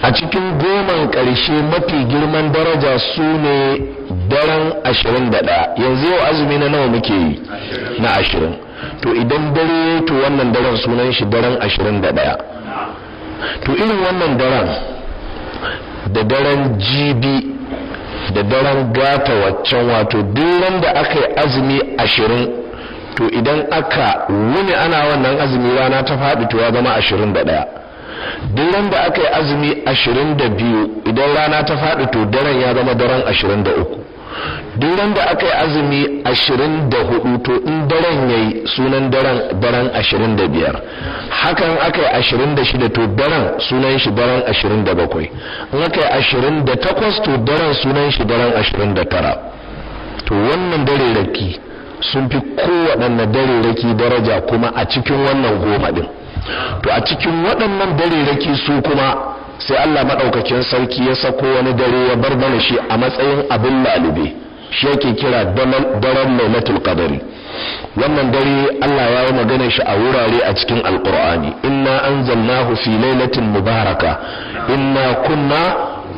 a cikin goman ƙarshe mafi girman daraja su ne daren 21. yanzu yau azumi na nawa muke yi na 20. to idan dare to wannan daren sunan shi daren 21. to irin wannan daren da daren jibi da daren gata waccan wato duk da aka yi azumi 20 to idan aka wuni ana wannan azumi rana ta faɗi to ya zama 21. duk da aka yi azumi 22 idan rana ta faɗi to daren ya zama daren 23. duk da aka yi azumi 24 to in daren yayi sunan daren 25. hakan aka yi 26 to daren sunan shi daren 27. in aka yi 28 to daren sunan shi daren 29. to wannan dare raki sun fi kowaɗanne dare raki daraja kuma a cikin wannan goma din. to a cikin waɗannan dare raki su kuma sai Allah madaukakin sarki ya sako wani dare ya bar mana shi a matsayin abin lalube shi yake kira daren lailatul qadri. wannan dare Allah ya yi magana shi a wurare a cikin alqur'ani inna anzalnahu fi lailatin mubaraka inna kunna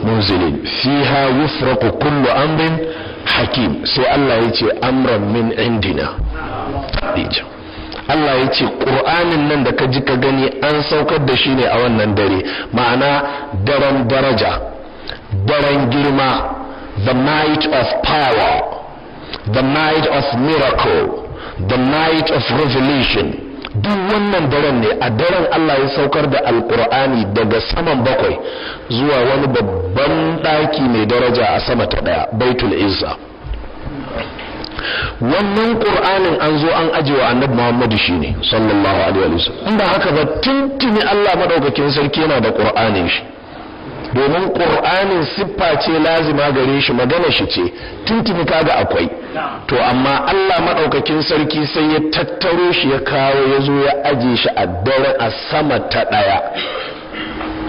munzilin fiha yufraqu kullu amrin hakim sai Allah ya ce amran min indina. Allah ya ce ƙur'anin nan da ka ji ka gani an saukar da shi ne a wannan dare, ma'ana daren daraja, daren girma, the night of power, the night of miracle, the night of revelation. duk wannan daren ne, a daren Allah ya saukar da alƙur'ani daga saman bakwai zuwa wani babban ɗaki mai daraja a sama ta ɗaya, baitul izza. wannan qur'anin an zo an aje wa annabi Muhammad shine sallallahu alaihi wasallam. inda haka ba tuntuni Allah madaukakin sarki yana da qur'anin shi, domin qur'anin siffa ce lazima gare shi, magana shi ce tuntuni kaga akwai. to amma Allah madaukakin sarki sai ya tattaro shi ya kawo ya zo ya aje shi a dare a sama ta daya.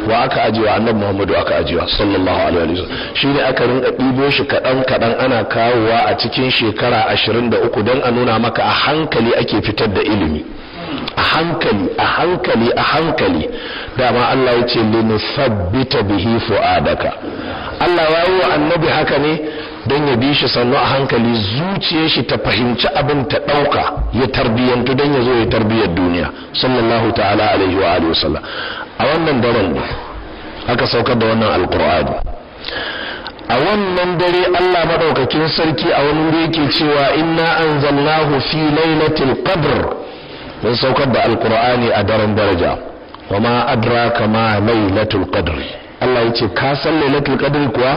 wa aka ajiwa annabi Muhammadu aka ajiwa sallallahu alaihi wasallam. shine aka rinka ɗibo shi kadan ana kawowa a cikin shekara 23 don a nuna maka a hankali ake fitar da ilimi, a hankali. dama Allah ya ce linusabbita bihi fuadaka. Allah ya yi wa annabi haka ne don ya bi shi sannu a hankali, zuciyar shi ta fahimci abin ta dauka, ya tarbiyantu don ya zo ya tarbiyar duniya sallallahu ta'ala alaihi wa alihi wasallam. a wannan daren ne aka saukar da wannan alqur'ani. a wannan dare Allah madaukakin sarki a wani wuri yake cewa inna anzalnahu fi lailatul qadr, mun saukar da alqur'ani a daren daraja. wama adraka ma lailatul qadr. Allah yace ka san lailatul qadr kuwa?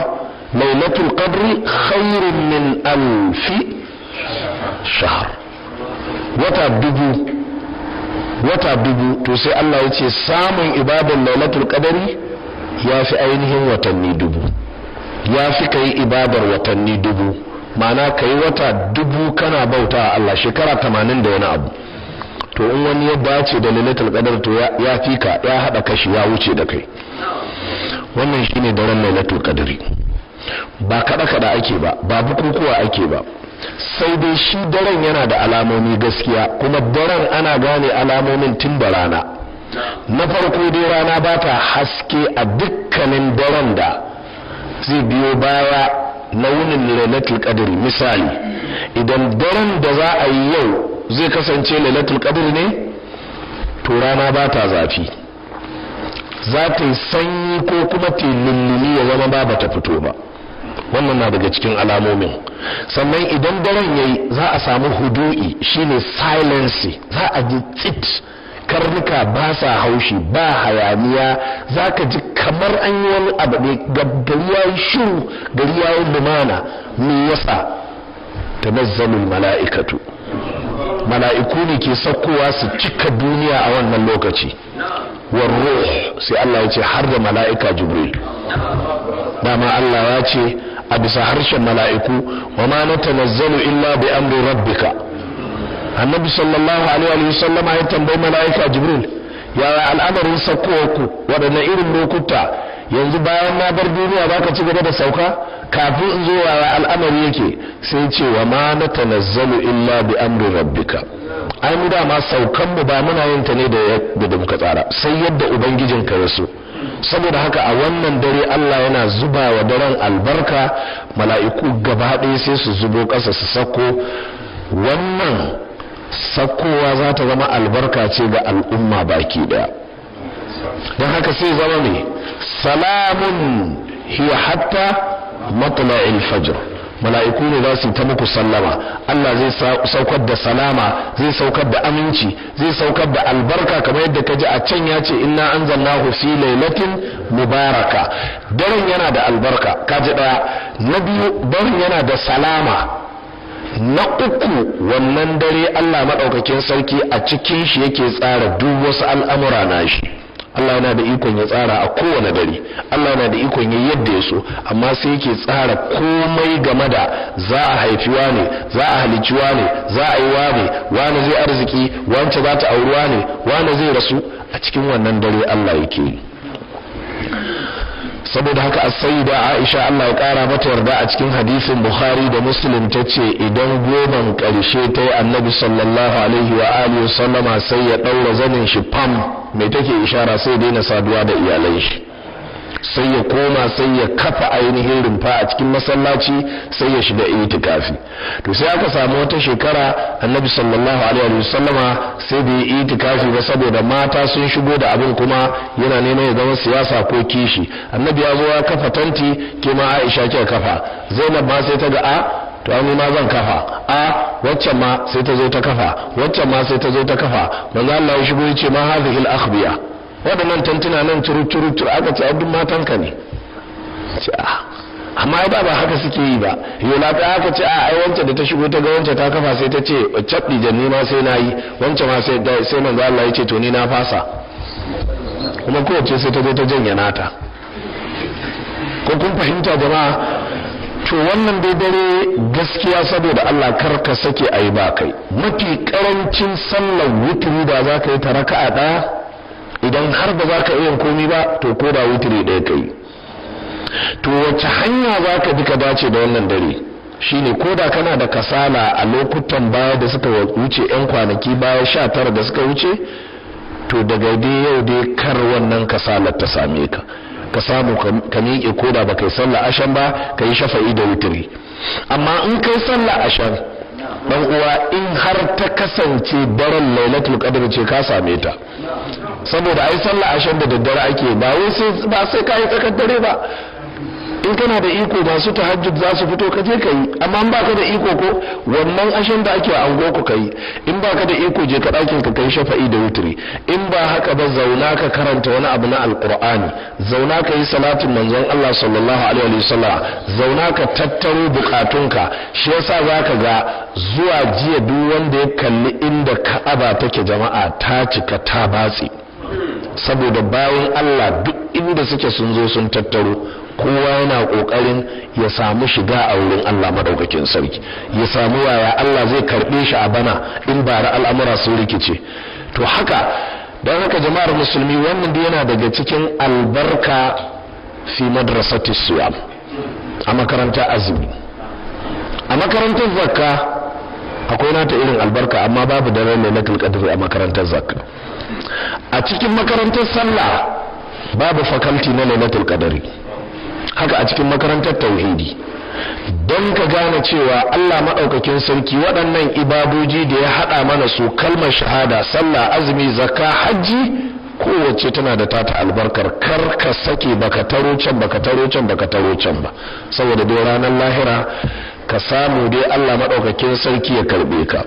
lailatul qadr khairun min alfi shahr. wata dubu. to sai Allah ya ce samun ibadan lailatul qadari ya fi ainihin watanni dubu, ya fi kai ibadar watanni dubu. ma'ana kai wata dubu kana bauta a Allah, shekara 80 da wani abu. to in wani ya dace da lailatul qadar to ya fi ka, ya hada kashi, ya wuce da kai. wannan shine daren lailatul qadari. ba kada ake ba bukukuwa ake ba, sai dai shi daren yana da alamomi gaskiya, kuma daren ana gane alamomin tun da rana. na farko dai rana ba ta haske a dukkanin daren da zai biyo baya na wunin lailatul qadr. misali idan daren da za a yi yau zai kasance lailatul qadr ne, to rana ba ta zafi, za ta yi sanyi ko kuma ta lullumi ya zama ba ta fito ba. wannan na daga cikin alamomin. sannan idan daren yayi za a samu hudu'i, shine silence, za a ji tsit, karnuka ba sa haushi, ba hayaniya, za ka ji kamar an yi wani abu ne, gari ya yi shiru, gari ya yi lumana. me yasa? tanazzalul mala'ikatu, mala'iku ne ke saukowa su cika duniya a wannan lokaci. war ruh, sai Allah ya ce har da mala'ika Jibril. dama Allah ya ce a bisa harshen mala'iku, wa ma natanazzalu illa bi amri rabbika. annabi sallallahu alaihi wa sallama ya tambayi mala'ika Jibril, yaya al'amarin saukowarku, waɗanne irin lokuta? yanzu bayan na bar duniya baka ci gaba da sauka? kafin in zo yaya al'amari yake? sai ce wa ma natanazzalu illa bi amri rabbika. ai mu da ma saukan mu ba muna yin ta ne da muka tsara, sai yadda ubangijinka ya so. saboda haka a wannan dare Allah yana zuba wa daren albarka, mala'iku gaba ɗaya sai su zubo ƙasa su sako. Wannan sakowa za ta zama albarka ce ga al'umma baki ɗaya. don haka sai zama ne salamun hiya hatta matla'il fajr. mala'iku ne za su ta muku sallama. Allah zai saukar da salama, zai saukar da aminci, zai saukar da albarka, kamar yadda kaji a can ya ce inna anzalnahu fi lailatin mubaraka. daren yana da albarka, kaji daya. na biyu, daren yana da salama. na uku, wannan dare Allah madaukakin sarki a cikin shi yake tsara duk wasu al'amura nashi. Allah yana da ikon ya tsara a kowane dare, Allah yana da ikon ya yadda ya so, amma sai yake tsara komai game da za a haifi wane, za a halicci wane, za a yi wane zai arziki, wance za ta auri wane zai rasu. A cikin wannan dare Allah yake. saboda haka as-sayyida Aisha Allah ya kara mata yarda a cikin hadisin Bukhari da Muslim tace idan goban karshe tayi Annabi sallallahu alaihi wa alihi sallama sai ya daura zanin shi fam, mai take ishara sai daina saduwa da iyalan shi, sai ya koma sai ya kafa ainihin rumfa a cikin masallaci, sai ya shiga itikafi. to sai aka samu wata shekara Annabi sallallahu alaihi wa sallama sai bai itikafi ba saboda mata sun shigo da abin, kuma yana neman ya zama siyasa ko kishi. Annabi ya zo ya kafa tanti, ke ma Aisha ke kafa, Zainab ma sai ta ga to an ma zan kafa, waccan ma sai ta zo ta kafa, waccan ma sai ta zo ta kafa. manzo Allah ya shigo ya ce ma hadhihi al-akhbiya, waɗannan tantuna nan turuturu aka ce duk matanka ne. amma ba haka suke yi ba. yola ta aka ce ai wance da ta shigo ta ga wance ta kafa sai ta ce cabdi janni ma sai nayi, wance ma sai manzo Allah ya ce to ni na fasa, kuma kowace sai ta zo ta janye nata. ko kun fahimta jama'a? to wannan dai dare gaskiya saboda Allah karka sake ayi ba kai. mafi karancin sallar witri da zaka yi ta raka'a daya, idan har ba za ka iya komi ba to ko da witri ɗaya kai. to wace hanya za ka bi ka dace da wannan dare? shine ko da kana da kasala a lokutan baya da suka wuce, 'yan kwanaki baya 19 da suka wuce, to daga dai yau dai kar wannan kasalar ta same ka. ka samu ka miƙe ko da ba kai sallah ashan ba, ka yi shafa'i da witri. amma in kai sallah ashan dan uwa, in har ta kasance daren lailatul qadr ce, ka same ta. saboda ai sallah ashan da daddare ake, ba sai kai tsakar dare ba. in kana da iko masu tahajjud za su fito ka je ka yi, amma in baka da iko ko wannan ashan da ake a ango ku kai, in baka da iko je ka dakin ka kai shafa'i da wutri. in ba haka ba zauna ka karanta wani abu na alqur'ani, zauna ka yi salatin manzon Allah sallallahu alaihi wasallam, zauna ka tattaro bukatunka. shi yasa zaka ga zuwa jiya duk wanda ya kalli inda Ka'aba take jama'a ta cika ta batsi, saboda bayan Allah duk inda suke sun zo sun tattaro. kowa yana kokarin ya samu shiga a wurin Allah madaukakin sarki, ya samu waya Allah zai karbe shi a bana in ba ra al'amura sun rikice. to haka don haka jama'ar musulmi, wannan da yana daga cikin albarka fi madrasati siyam, a makarantar azumi. a makarantar zakka akwai nata irin albarka, amma babu da lailatul qadr a makarantar zakka. a cikin makarantar sallah babu faculty na lailatul qadr. haka a cikin makarantar tauhidi, don ka gane cewa Allah maɗaukakin sarki waɗannan ibadoji da ya haɗa mana su, kalmar shahada, sallah, azumi, zakka, hajji, kowace tana da tata albarkar. kar ka sake baka taro can ba, saboda dai ranar lahira ka samu dai Allah maɗaukakin sarki ya karɓe ka.